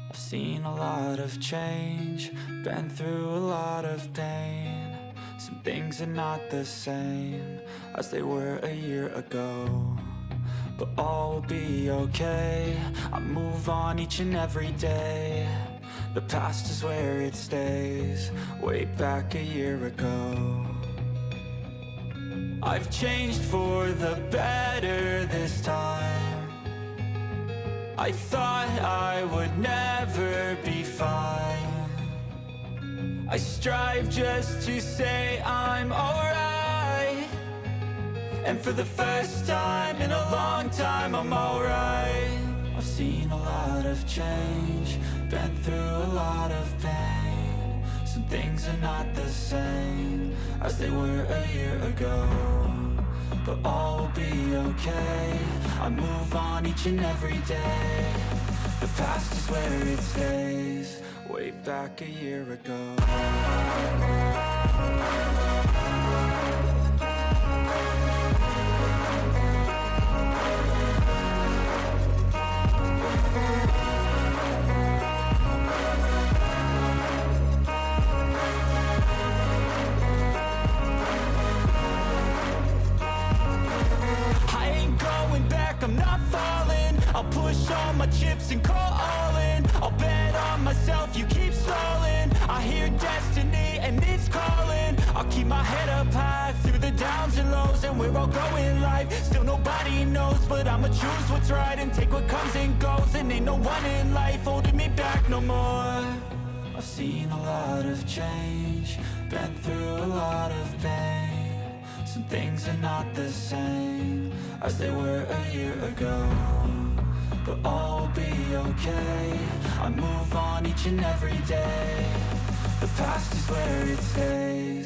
I've seen a lot of change, been through a lot of pain. Some things are not the same as they were a year ago, but all will be okay. I move on each and every day. The past is where it stays, way back a year ago. I've changed for the better this time. I thought I would never be fine. I strive just to say I'm alright, and for the first time in a long time I'm alright. I've seen a lot of change, been through a lot of pain. Some things are not the same as they were a year ago, but all will be okay. I move on each and every day. The past is where it stays, way back a year ago. I'm not falling, I'll push all my chips and call all in. I'll bet on myself, you keep stalling. I hear destiny and it's calling. I'll keep my head up high through the downs and lows, and we're all going life. Still nobody knows, but I'ma choose what's right and take what comes and goes. And ain't no one in life holding me back no more. I've seen a lot of change, been through a lot of pain. Some things are not the same as they were a year ago, but all will be okay. I move on each and every day. The past is where it stays.